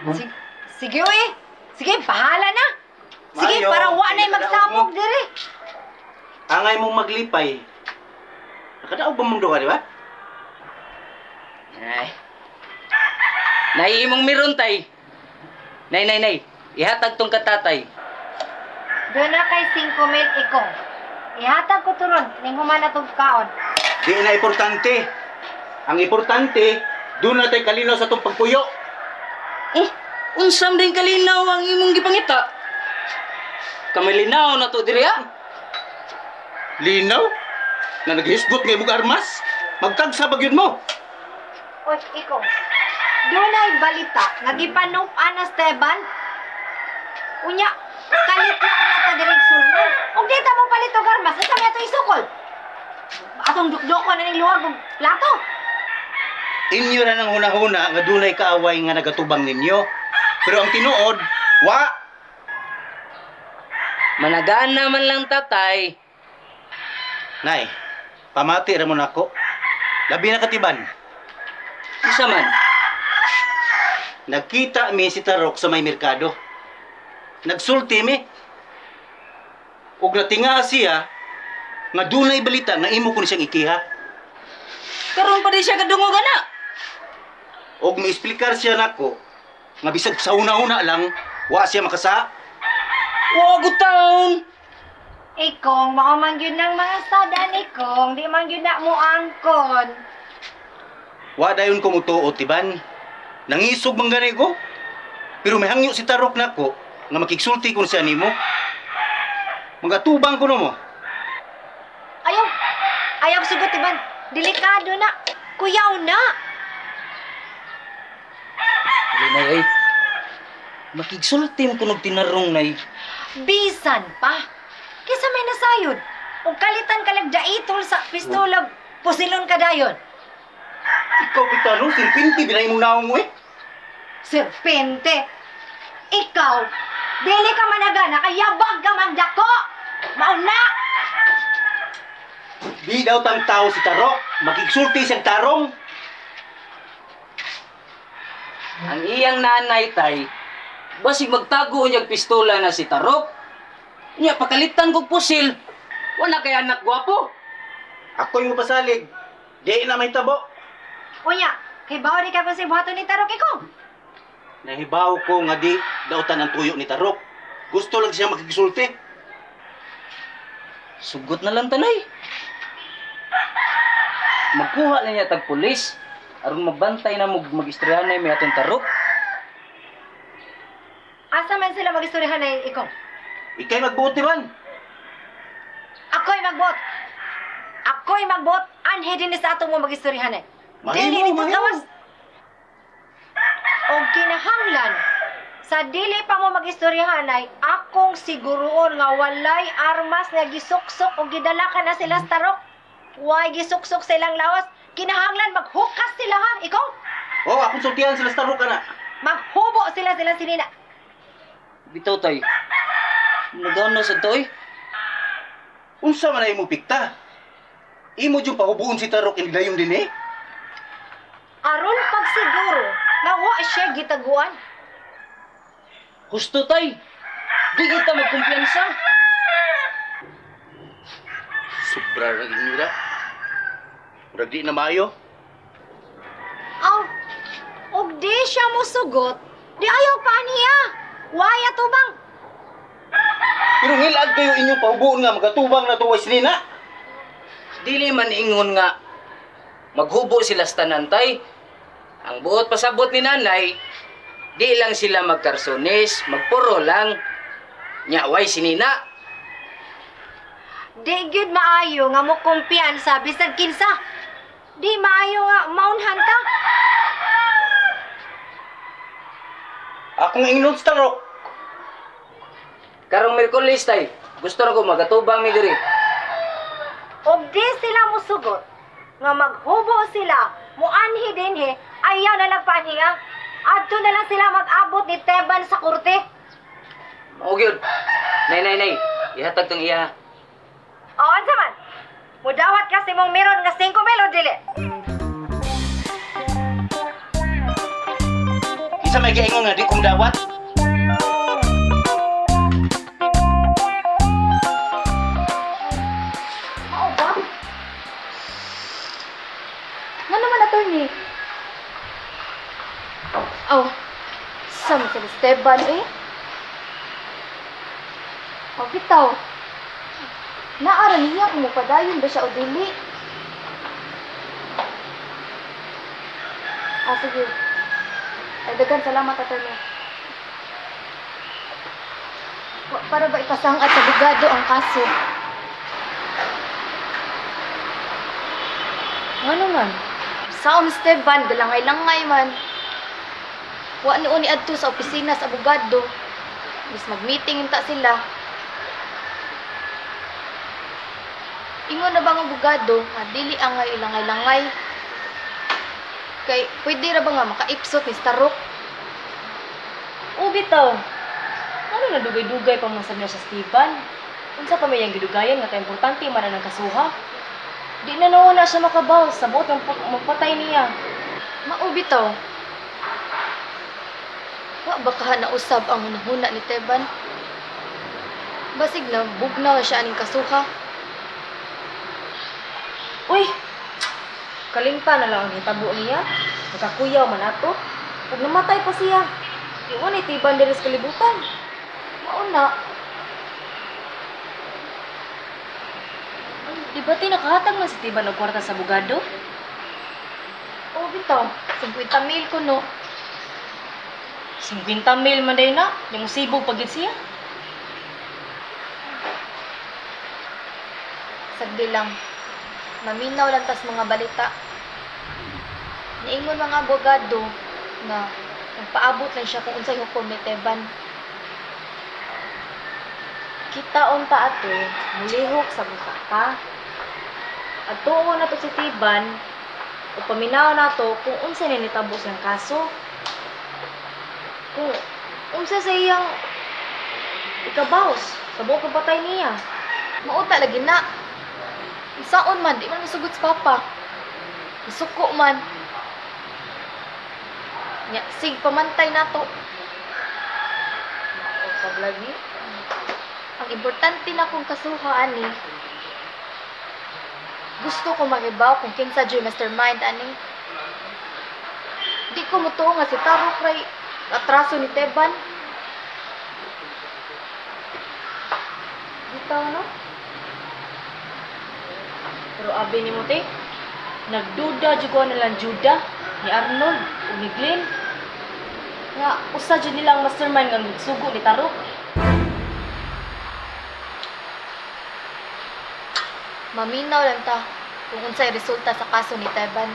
Sige, sige, uy. Sige, bahala na. Sige, Mayo, para wa na'y sige, magsabog mo. diri. Angay mong maglipay. Nakadaog ba mong duha, di ba? Ay. Nay, imong miron tay. Nay. Ihatag tong katatay. Doon na kay 5,000 ikong. Ihatag ko turon, ning human na tong kaon. Di na importante. Ang importante, doon natin kalinaw sa itong pagpuyo. Oh, unsam din kalinaw ang imong gipangita. Kamalinaw na to diri ha. Linaw? Na naghisgot ngay mong armas? Magkagsa ba yun mo? Oy, ikong. Doon na'y balita, nagipanupan na Esteban. Unya, kalit lang na ta dirig sulod. Kung di ta mo palit og armas, asa na ito isukol? Atong dukdok na ning luwag og plato. Inyo na ng huna-huna nga dunay kaaway nga nagatubang ninyo. Pero ang tinuod, wa! Managaan naman lang tatay. Nay, pamati ra mo nako. Labi na katiban. Isa man. Nagkita mi si Tarok sa may merkado. Nagsulti mi. Ug natinga siya nga dunay balita nga imo ko ni siyang ikiha. Karon pa di siya kadungog ana. Og mi-explicar siya nako nga bisag sa una-una lang wa siya makasa. Wa gutaon. Ikong, mauman yun ng mga sadan, ikong. Di man yun na mo angkon. Wa dayon ko mutuot tiban. Nangisog man gani ko. Pero may hangyo si Tarok nako nga makigsulti ko siya nimo. Magatubang ko no mo. Ayaw sugot, iban. Delikado na. Kuyaw na. Dili nay ay. Makigsulti mo kunog tinarong nay. Bisan pa. Kisa may nasayod. Kung kalitan ka lang daitol sa pistola, pusilon ka dayon. Ikaw pitano, silpinti binay mong naong mo eh. Serpente. Ikaw, dili ka managana, kayabag ka man dako. Mauna. Di daw tang tao si Tarok. Makigsulti siyang tarong. Ang iyang nanay tay, basig magtago niyag pistola na si Tarok. Nya pakalitan kog pusil. Wala kay anak gwapo. Ako yung pasalig. Di na may tabo. Unya, kay bawa di ka pa si buhaton ni Tarok, ikong. Nahibaw ko nga di dautan ang tuyo ni Tarok. Gusto lang siya makigsulti. Sugot na lang tanay. Magkuha na niya tag pulis aron mabantay na mag-istoryahan may atong Tarok. Asa man sila mag-istoryahan na ikong? Ikay magbuti man. Ako'y magbot. Ako'y magbot. Anhe din sa atong mo mag-istoryahan eh. Dili Mahimo, nito mahimo. gawas. O kinahanglan, sa dili pa mo mag-istoryahan ay akong siguroon nga walay armas nga gisuksok o gidala ka na sila sa Tarok. Way gisuksok sa ilang lawas. Kinahanglan maghukas sila ha, ikaw. Oh, akong sultihan sila sa Tarok na. Maghubo sila sinina. Bitaw tay. Nagano sa toy? Unsa man ay mo pikta? Imo jud pahubuon si Tarok inidayon din eh. Aron pagsiguro na wa siya gitaguan. Gusto tay. Di kita magkumpiyansa. Sobra ra inira. Murag di na maayo. Aw, og di siya mo sugot, di ayaw pa niya. Waya tubang. Pero ngilad kayo inyong pahubuon nga magatubang na tuway sinina. Dili man ingon nga maghubo sila sa tanan tay. Ang buot pasabot ni nanay, di lang sila magkarsones, magpuro lang. Nya way sinina. Di gyud maayo nga mo kumpiyansa bisag kinsa. Di maayo nga maunhan ta. Akong ingnon sa Tarok. Karong Miyerkules tay, gusto na ko magatubang mi diri. Og di sila mo sugot nga maghubo sila, muanhi dinhi, ayaw na lang paniya. Adto na lang sila mag-abot ni Teban sa korte. Mao gyud. Nay. Ihatag tong iya. O, ansa man? Mudawat kasi mong meron nga 5,000 o dili. Unsa may gaingon nga di kong dawat? Mao ba? Nga naman, attorney. Oh, sa Esteban eh. Oh, bitaw. Naara niya kung mapadayon ba siya o dili. Ah, sige. Ay, dagan salamat, attorney. Para ba ipasangad sa bugado ang kaso? Ano man? Sa Esteban, galangay-langay man. Wa ni uni adto sa opisina sa abogado. Bis mag-meeting ta sila. Ingon na bang abogado nga dili angay ilangay-langay? Kay pwede ra ba nga makaipsot ni Starok? O bitaw. Ano na dugay-dugay pa man sa niya sa Steven? Unsa pa may yang gidugayan nga ka-importante man ang kasuha? Di na nauna siya makabaw sa buot ng magpatay niya. Mao bitaw. Wa ba ka nausab ang hunahuna ni Teban? Basig na bugnaw siya aning kasuha. Uy! Kalimta na lang ang hitabo niya. Nakakuyaw man ato. Pag namatay pa siya, yung ni Tiban diri sa kalibutan. Mauna. Di ba nakahatag man si Tiban og kwarta sa abogado? O bitaw, 50,000 ko no. 50,000 man day na. Yung sibog pagid siya. Sagdi lang. Maminaw lang tas mga balita. Niingon mga abogado na nagpaabot lang siya kung unsay hukom ni Teban. Kita unta ato, mulihok sa butaka. At tuo na to si Tiban, o paminaw na to kung unsa ni nitabos ng kaso. Kung unsa sa iyang ikabaws, sa buong kapatay niya. Mauta lagi na. Isaon man, di man masugod sa papa. Isuko man. Nya, sig pamantay nato. Usab lagi. Ang importante na kong kasuhaan ni gusto ko magibaw kung kinsa joy mastermind ani. Di ko mutuo nga si Taro kay atraso ni Teban. Bitaw no? Pero abi ni Mote, nagduda jud ko na lang Juda ni Arnold ug ni Glenn. Nga usa jud nila ang mastermind nga nagsugo ni Tarok. Maminaw lang ta kung unsay resulta sa kaso ni Teban.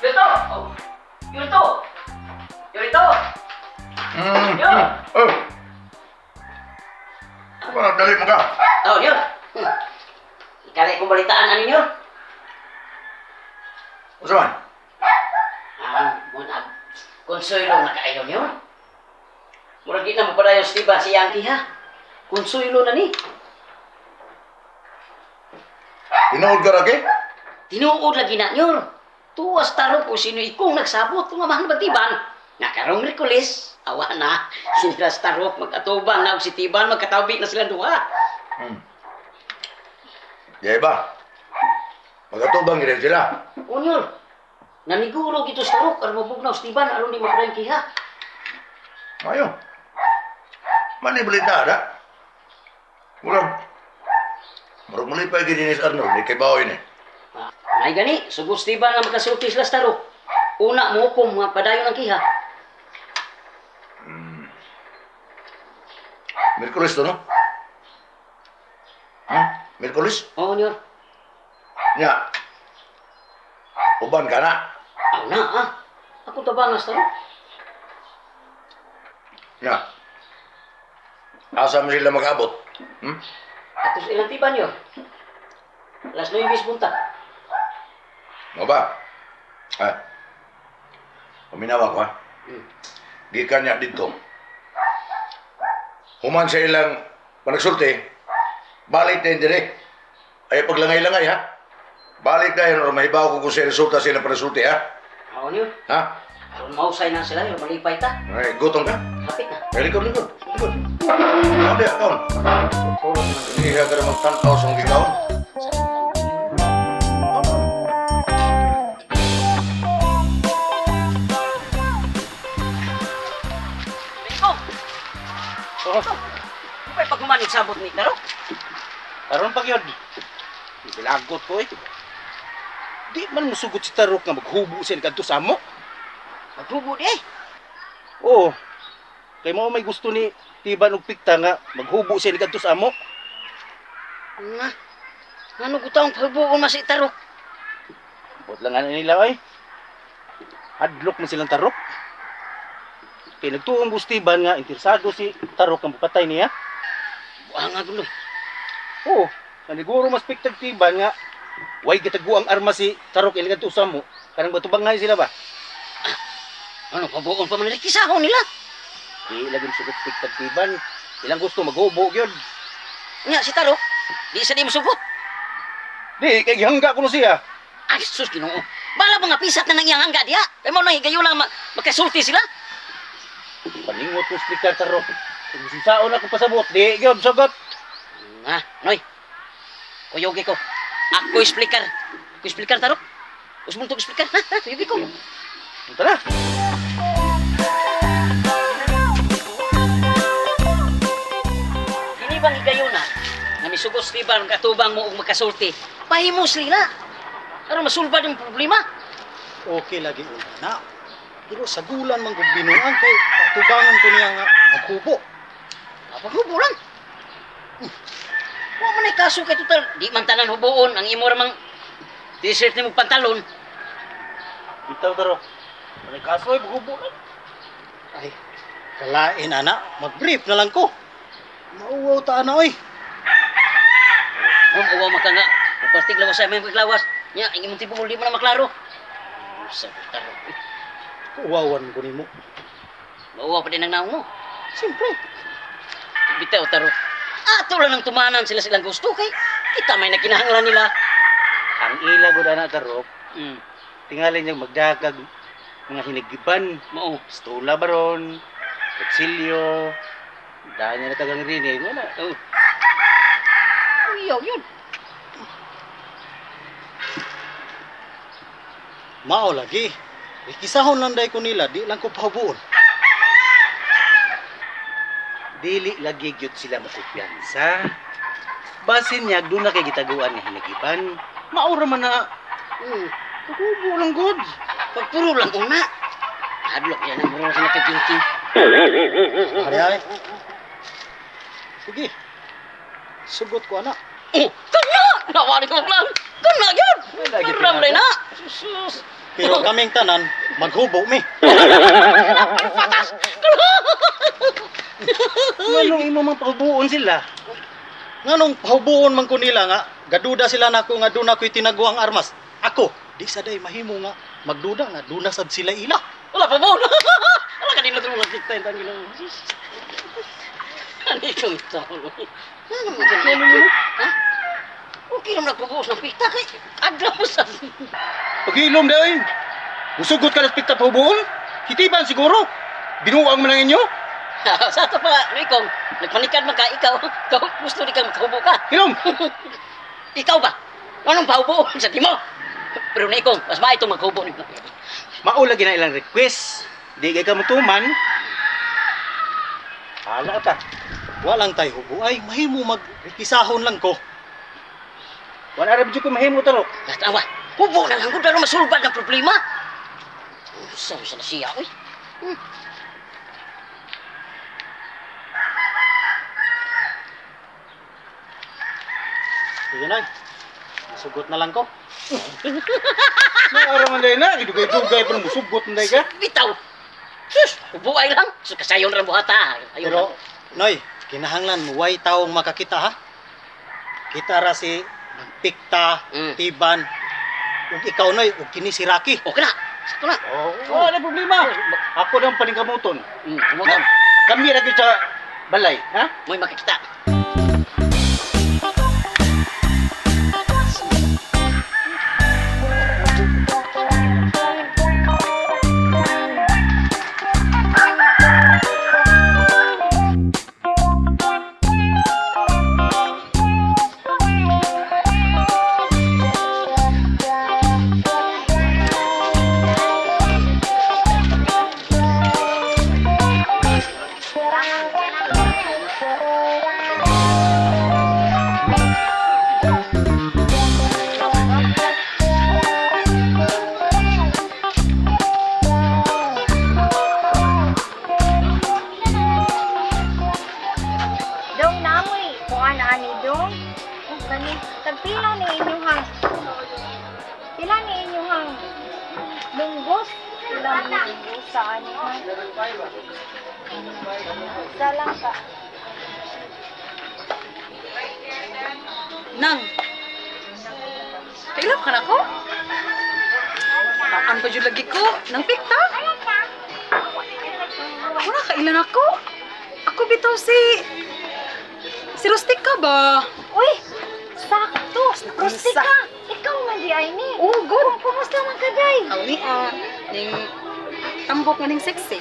Yurito! Oh. Yurito! Yurito! Oh. Apa dali mo ka? Oh, Nyor. Ikalay kong balitaan ano, Nyor? Usa man? Muna, konsuelo na kayo, Nyor. Murag di na mo padayon si Tiban si Yankee, ha? Konsuelo na ni. Tinuod ka ragi? Tinuod lagi na, Nyor. Tuwas taro ko sino ikong nagsabot kung mahal ba Tiban. Nakarong Merkulis, awa na. Sila sa tarok magkatubang na og si Tiban, magkatabi na sila duha. Yay ba? Magatubang rin sila. O, Nyor. Naniguro gito sa tarok, aron mabugnaw si Tiban, aron di mapadayon kiha. Ayo. Mani balita ada? Murag. Murag muli pa gidinis Arnold, di kay bawoy ni. Nay gani, sugod si Tiban nga magkasulti sila sa tarok. Una mo hukom nga padayon ang kiha. Merkulis to, no? Merkulis? Oo, Nyor. Nya. Uban ka na. Aw na, ah. Ako tabangas tarok. Nya. Asa mo sila mag-abot? Ato sa ilang Tiban, Nyor. Alas 9 punta. Mo ba? Paminawa ko, ha? Gikan niya dito. Human sa ilang panagsulti, Balik din dire. Ay paglangay-langay ha. Balik na yun, mahibaw ko kung siya resulta sila panasulti ha. Ako niyo. Ha? Aron mausay na sila, yung malipay ta. Ay, gutom ka? Hapit na. Ay, likod. Ano di, kaon? Hindi ka na magtantaw sa mga gikaon. Ikaw! Oh, May pagmanig sabot ni Taro. karon pag yun. Bilagot ko eh. Di man musugot si Tarok nga maghubo siya kadto sa amo. Maghubo di eh. Oo. Kay mo may gusto ni Tiban og Pikta nga maghubo siya kadto sa amo. Nga. Ano ko taong pagbuon mas Taro? Bot lang ano nila ay. Hadlok man silang Tarok. Kay nagtuong Tiban nga interesado si Tarok ang papatay niya. Buang nga gulo. Oo. Naniguro mas Piktag Tiban nga way gitaguang arma si Tarok ilang kadto sa amo. Kanang batubang nga sila ba? Ano pabuon pa man kisahon nila? Di lagi sugot Piktag Tiban. Ilang gusto maghubo gyud. Nga si Taro, di sa di mo sugot. Di kay gihangga ko no siya. Ay, sus, Ginoo. Bala mga pisat na nang iyang hangga diha. Kay mo nang higayon lang magkasulti sila. Paningot ko speaker Tarok. Kung sisaon ako pasabot, di gyud sagot. Nga, Noy. Kuyogi ko. Ako explicar. Ako explicar, Taro. Usmong to explicar. Ha? Kuyogi ko. Tara. Kini bang higayon na? Nga misugos ni ba katubang mo og magkasulti. Pahimos nila. Aron masulbad yung problema. Okay lagi una na. Pero sa gulan man kung binuang kay tubangan ko niya nga magkubo. Paghubo lang. Wa man ay kaso kay total. Di man tanan hubuon. Ang imo ramang t-shirt ni mong pantalon. Bitaw Tarok. May kaso ay maghubo lang. Ay, kalain ana, mag-brief na lang ko. Mauwaw ta ana oy. Uwa maka nga. Papartig lawas sa may paglawas. Nya, ang imong tipo mo di mo na maklaro. Sa Taro. Uwawan ko nimo. Mauwa pa din ang naong mo. Siyempre. Bitaw, Taro. Ato lang ang tumanan sila silang gusto kay kita may nakinahanglan nila. Ang ila gud ana Tarok. Hmm. Tingali niyang magdagag mga hinigiban. Mao. Stola baron. Kutsilyo. Dahil niya natagang rinig. Wala. Oh. Uyaw yun. Mao lagi. Ikisahon lang day ko nila, di lang ko pahubuon. Dili lagi gyud sila makumpiyansa. Basin niya doon na kay gitaguan nga hinigiban. Maura man na. Kubo lang gud. Pagpuro lang una. Adlok yan ang mura sa nakagingking. Ari ay. Sige. Sugot ko ana. Oh, kanya! Nawari ko lang. Kanya yun! Maram rin na. Sus. Pero kaming tanan maghubo mi. Manong imo man pahubuon sila. Nganong pahubuon man ko nila nga gaduda sila nako nga duna ko'y tinaguang armas. Ako, di sa day mahimo nga magduda nga duna sad sila ila. Wala pa mo. Wala ka din na tulungan kita yung tangin ng sus. Ano itong ito? Ano mo dyan? Ha? Okay naman nagpubuos ng pita kay adlaw mo sa... Pag-ilom dahil. Musugot ka na sa pikta pahubuon? Hitiban siguro. Binuang mo lang inyo. Sa ito pa, Rikong, nagpanikad man ka, ikaw gusto di kang makahubo ka. Ilom! Ikaw ba? Anong pahubo sa timo? Pero na Ikong, mas ba itong maghubo ni Maula gina ilang request. Di kay ka mutuman. Hala ta. Walang tay hubo ay mahimo magkisahon lang ko. Wala ra bidyo ko mahimo Tarok. Natawa, hubo na lang kung pero masulbad ng problema. Saan sa siya, uy? Sige na. Sugot na lang ko. Naara man dahil na. Idugay-dugay pa musugot man dahil ka. Bitaw! Sus, hubo ay lang. So, kasayon rin buhata. Ayun Pero Noy, kinahanglan way taong makakita ha. Kita ra si Pikta, Tiban, ug ikaw Noy, ug kini si Rocky. Okay na. Sakto na. Wala problema. Ako nang paningkamuton. Tumutan. Kami lagi sa balay, ha? Mo'y makikita. Kani, tagpila ni inyuhang. Pila ni inyuhang munggos. Pila ni munggos sa inyuhang. Isa lang ka. Nang. Kailan ka na ko? Taan pa dyan lagi ko. Nang pikta. Wala kailan ako. Ako bitaw si Rustica ba? Uy! Sakto! Rustica! Ikaw man di ay ni. Oh, good. Kumusta man ka, day? Awi ning tambok nga ning sexy.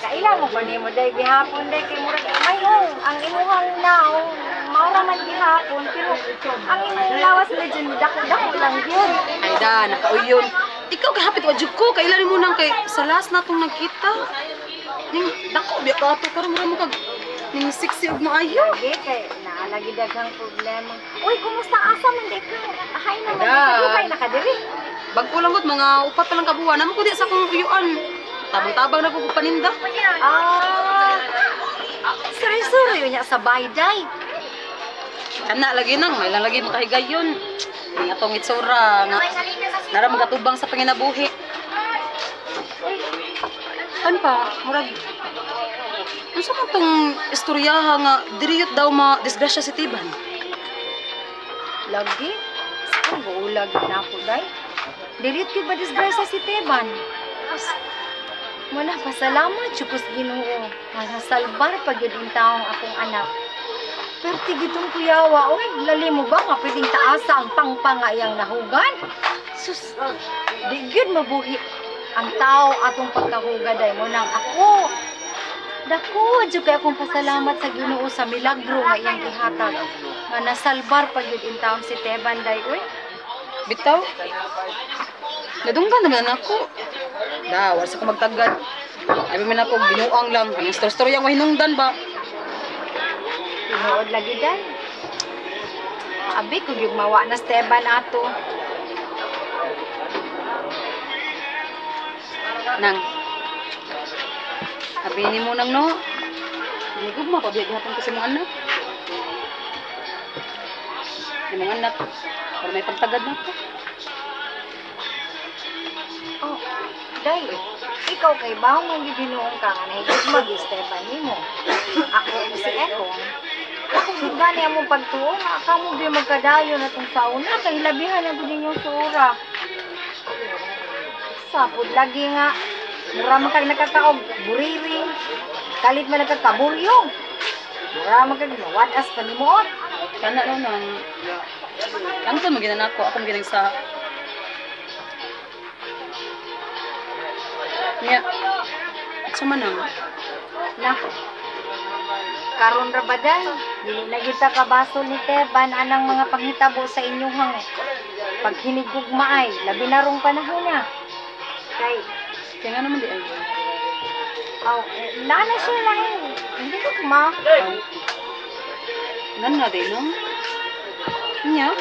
Kailan mo pa ni mo, day? Gihapon, day. Kay murag may ang imuhang naong maura man gihapon. Pero ang imong lawas na dyan, dako-dako lang yun. Ay da, nakauyon. Ikaw kahapit wa jud ko. Kailan mo nang kay sa last na tong nagkita. Ning dako biya ka ato karon mo kag ning sexy ug maayo. Lagi kay naalagi daghang problema. Uy, kumusta asa man day ka? Ahay naman, Day. dugay na ka diri. Bagko lang gud mga upat pa lang ka buwan. Namo ko di sa akong uyuan. Tabang-tabang na ko paninda. Sorry niya sa bayday. Kana lagi nang may lang lagi makahigayon. Ning atong itsura nga nara magatubang sa panginabuhi. Kan pa, murag unsa man tong istoryaha nga diriyot daw ma-disgrasya si Tiban? Lagi? Saan ulag na ako, day? Dirit ko ba disgrasya si Teban? Muna, pasalamat, chukos Ginoo. Masasalbar pag yun yung taong akong anak. Pero tigitong kuyawa, oy, lali mo ba nga pwedeng taasa ang pangpangayang nahugan? Sus, di gyud mabuhi ang tao atong pagkahugaday mo nang ako. Dako, jud kay akong pasalamat sa Ginoo sa milagro nga iyang gihatag. Nga nasalbar pag yun yung taong si Teban, day, oy. Bitaw? Nadunggan naman ako. Da, wala sa ko magtagad. Ay man ako binuang lang. Ang story ang mahinungdan ba? Tinuod lagi, day. Abi, kung yung mawa na Teban ato. Nang. Abi ni mo nang no. Hindi ko mapabiyagihapon ko sa mga anak. Yung mga anak. Para may pagtagad na ako. Oh, day, ikaw kay baong mang gibinuong ka nga nahigit mag-Esteban nimo. Ako si Ekong. Ako gani ang mong pagtuon, aka mo di magkadayo na itong sauna, kay labihan na din yung sura. Sapod lagi nga, mura man kag nakakaog, buriri, kalit man nagkakaburyong. Mura man kag nawadas pa ni mo. Kana no nang. Ano to maginan ako maginang sa. Nya. Sa manang. Nako. Karon ra baday, dili na kita kabaso ni Teban anang mga panghitabo sa inyong paghinigugmaay, labi na rong panahon na. Kay, Kaya nga naman di ay. nana siya lang, hindi ko kuma. Nan na din no. Nya.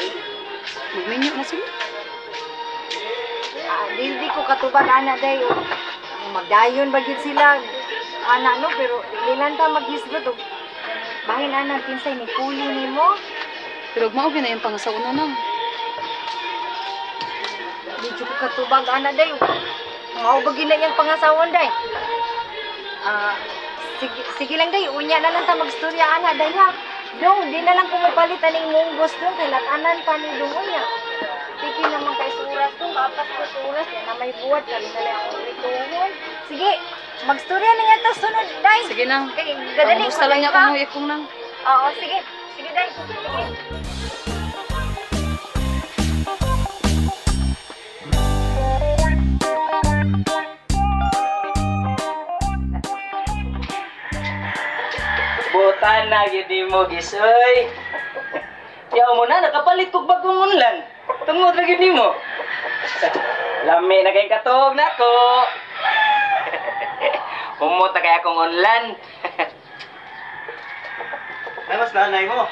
Magminyo na sila. Di ko katubag ana day, magdayon bagid sila, ana no, pero di lang ta maghisgot og bahin ana kinsay ni kuli nimo. Pero mao na yung pangasauna nang. Di ko katubag ana day. Mao ba gina yang pangasawon day? Sige lang day, unya na lang ta magstorya ana day ha. Dong, di na lang kumupalit aning munggos dong, kay latanan pa ni dong unya. Sige naman kay suras dong, kapas ko suras, na may buhat, kami na lang akong rituhon. Sige, magstorya na nga to sunod day. Sige nang. Kay gadali Gusto lang niya kung ikong nang. Oo, sige. Sige day. Sige. Butan na gidi mo gisoy. Yaw mo na nakapalit kog bagong unlan. Tungod ra gid nimo. Lami na kay katog nako. Humot na kay akong unlan. Ay, mas nanay mo.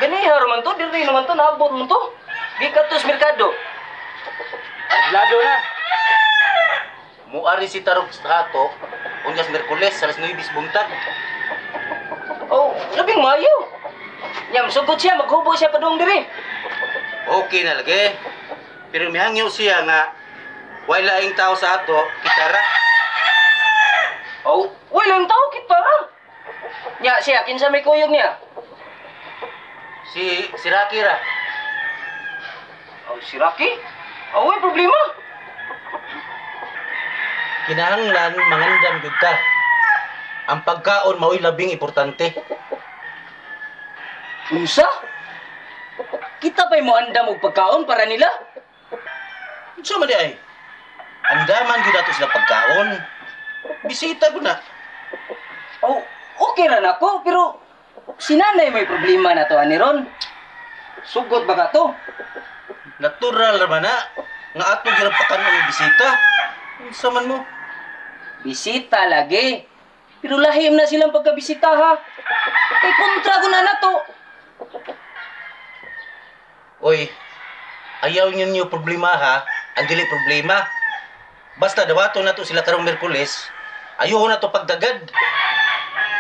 Ganihar man to, diri naman to naabot mo to. Gikatos merkado. Lado na. Muari si Tarok sa ato, unyas Merkules, salas 9 buntag. Oh, labing maayo. Nya sugod siya, maghubo siya padung diri. Okay na lagi. Pero mihangyo siya nga wala laing tao sa ato, kita ra. Oh, walang tao kita ra. Nya siya kinsa may kuyog niya? Si Rocky ra. Oh, si Rocky? Oh, way problema. Kinahanglan mangandam gyud ta. Ang pagkaon mao'y labing importante. Unsa? Kita pa'y mo andam og pagkaon para nila? Unsa man di ay? Andaman gyud ato sila pagkaon. Bisita ko na. Oh, okay ra nako, pero si nanay may problema na to ani ron. Sugot ba ka to? Natural naman na. Nga ato gyud pakanon ang bisita. Unsa man mo? Bisita lagi. Pero lahim na silang pagkabisita ha. Kay kontra ko na to. Oy, ayaw ninyo problema ha. Ang dili problema. Basta dawato na to sila karong Miyerkules, ayuhon na to pagdagad.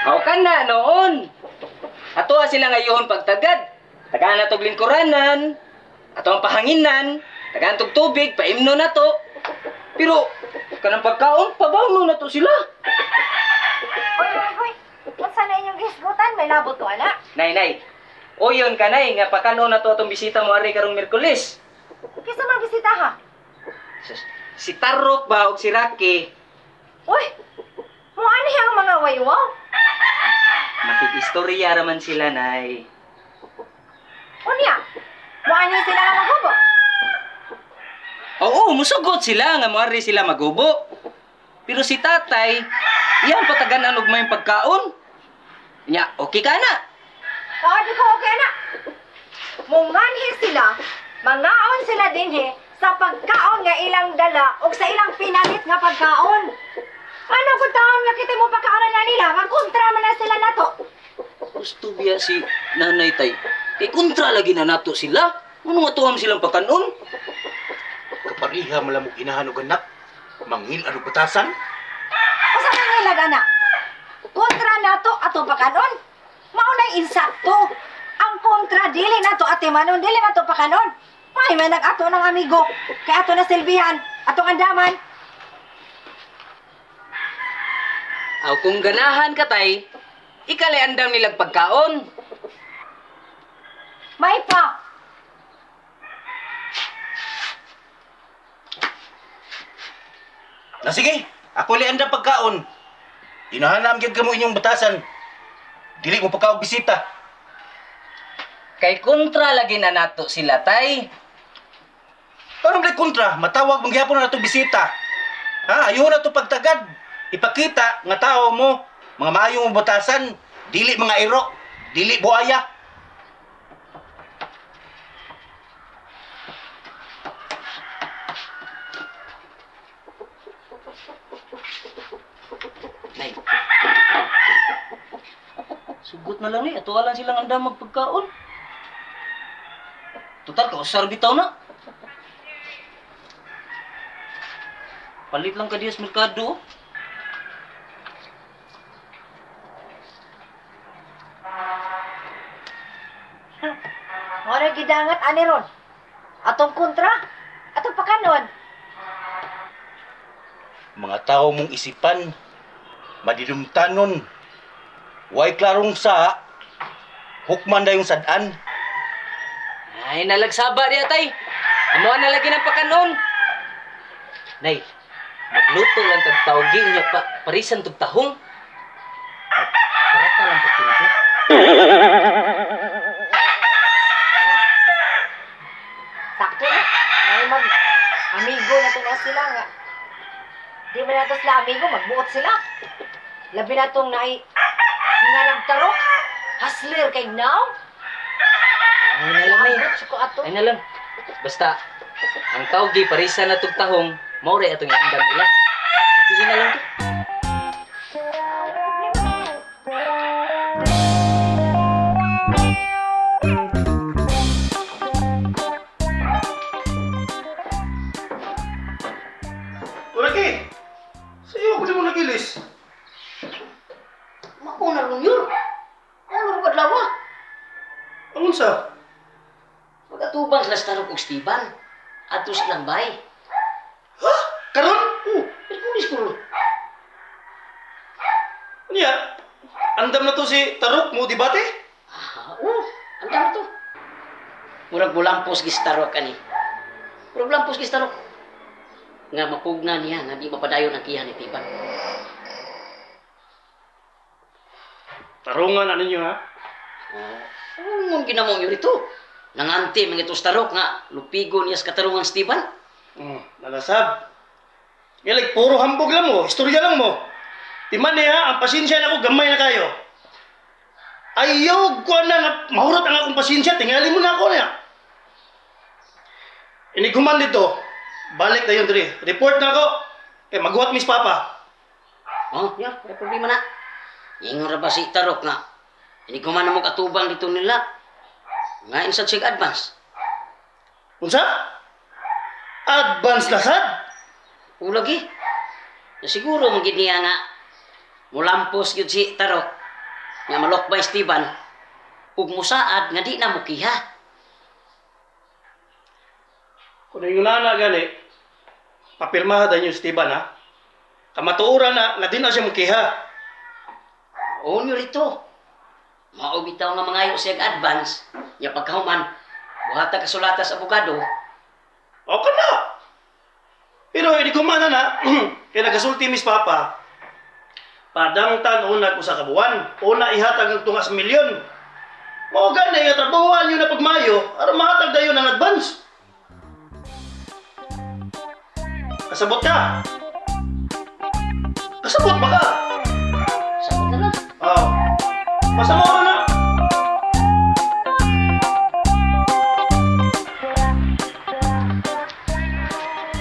Aw ka na noon. Ato sila ngayon pagtagad. Tagaan na tog lingkuranan. Ato ang pahanginan. Tagaan tog tubig, paimno na to. Pero, kanang pagkaon, pabawno na to sila. Hoy. Unsa na inyong gisgutan? May labot ko, anak. Nay. Oyon ka nay, nga pakanon na to atong bisita mo ari karong Miyerkules. Kisa man bisita ha? Si Tarok ba og si Rocky, Uy! Muani ang mga waywaw? makikistorya raman sila, nay. Unya? Muani sila nga maghubo? Oo, musugot sila nga moari sila magubo. Pero si tatay, iyang pataganan og may pagkaon. Nya, okay ka na. Di ko okay na. Munganhi sila, mangaon sila dinhi sa pagkaon nga ilang dala o sa ilang pinalit nga pagkaon. Ano pagkaon nga kita mo pagkaonan na nila? Magkontra man na sila nato. Gusto biya si nanay tay. Kay kontra lagi na nato sila. Ano nga tuwam silang pakanon? Kapariha mo lang mo ginahanog anak. Mangil ano batasan? Asa nang ilag anak? Kontra nato ato pakanon? Maunay insakto. Ang kontra dili nato ate manon, dili nato pakanon. May nag-ato ng amigo. Kay ato na silbihan, atong andaman. Aw kung ganahan ka tay, ikali andam nilag pagkaon. May pa. Na sige, ako lianda pagkaon. Inahanam gyud kamo inyong batasan. Dili mo pagkaog bisita. Kay kontra lagi na nato sila tay. Parang may kontra, matawag mong gyapon na to bisita. Ha, ayun na to pagtagad. Ipakita nga tao mo, mga maayong batasan, dili mga iro, dili buaya. Nay. Sugot na lang ni, ato lang silang andam magpagkaon. Total ka usar bitaw na. Palit lang ka diya sa merkado. Ano gidangat ani ron? Atong kontra? Atong pakanon? Mga tao mong isipan, madidumtanon, way klarong sa, hukman na yung sadan. Ay, nalagsaba diya tay. Amuan na lagi ng pakanon. Nay, magluto lang tag tawgi niya parisan tug tahong. Sarap ka lang pagtinto. Sakto na. May amigo na to na sila nga. Di ba na to sila amigo, magbuot sila. Labi na tong nga nagtarok. Hustler kay now. Ay na lang, Nay. Abot siya ko ato. Ay na lang. Basta, ang tawgi parisan na tug tahong, maure atong iandam nila. Sige na lang to. Lagi, sa'yo ko di mo nagilis. Mauna ron yun. Ano ron kadlawa? Unsa? Magkatubang sila sa tarok og Esteban. Ato silang bay. Ha? Karon? Merkulis ko. Niya, andam na to si Tarok mo debate? Ang dami to. Murag bulampos gis tarok ani. Murag bulampos gis tarok. Nga mapugna niya nga di mapadayon ang kihan ni Tiban. Tarungan na ninyo ha? Ang ginamong yun ito. Nanganti mga itos tarok nga lupigo niya sa katarungan Esteban. Nalasab. Ngayon, puro hambog lang mo, istorya lang mo. Timan niya, ang pasensya na ko, gamay na kayo. Ayaw ko na nga, mahurot ang akong pasensya, tingali mo na ako niya. Iniguman dito, balik na yun diri. Report na ako, kay maghuwat mis papa. Yan, may problema na. Ingon ra ba si tarok nga. Hindi ko man mo katubang dito nila. Nga insad sig advance. Unsa? Advance na sad? Ulagi. Na siguro magid niya nga mulampos gyud si tarok nga malokbay Esteban ug musaad nga di na mukiha. Kung yung nana gani, papirmahan tayo yung Esteban ha. Kamatuuran na, nga di na siya makiha. Oo nyo rito. Maubitaw nga mangayo siya advance. Nga pagkahuman, buhata kasulata sa abogado. O ka na! Pero hindi ko mana na, kaya nagasulti mis papa. Padangtan una ko sa kabuwan, una ihatag ng tungas milyon. Mao gani nga trabahoan nyo na pagmayo, para mahatag dayo ng advance. Kasabot ka? Kasabot ba ka? Sabot na lang. Oo. Masama ka na.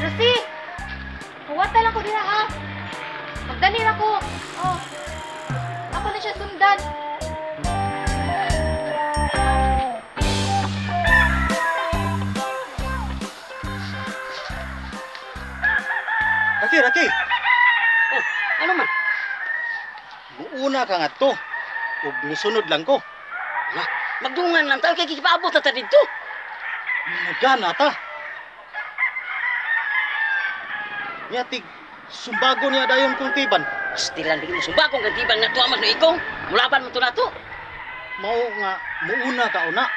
Lucy! Huwat na lang ko din ha. Magdali na ko. Oh. Ako na siya sundan. Raki. Ano man? Muuna ka nga to. Ug nisunod lang ko. Magdungan lang tayo kay kikipaabot na ta dito. Nagana ta. Yatig, sumbago niya dayon kong tiban. Stilan din mo sumbakong kantibang na tuwa mas no ikong. Mulaban mo to na to. Mao nga, muuna ka una.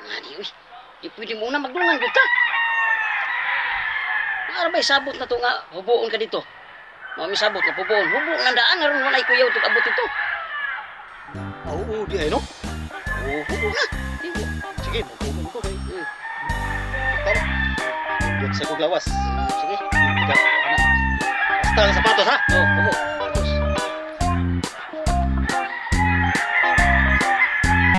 Nga di uy. Di pwede mo na magdungan ko ka. Para ba'y sabot na to nga hubuon ka dito. Mami sabot na pubuon. Hubuon nga daan. Naroon wala ikuyaw ito abot ito. Oo, di ay no? Hubuon na. Sige, magpugon ko kay. Tara. Get sa kong lawas. Sige. Ikaw, anak. Basta ang sapatos ha? Oh, hubo.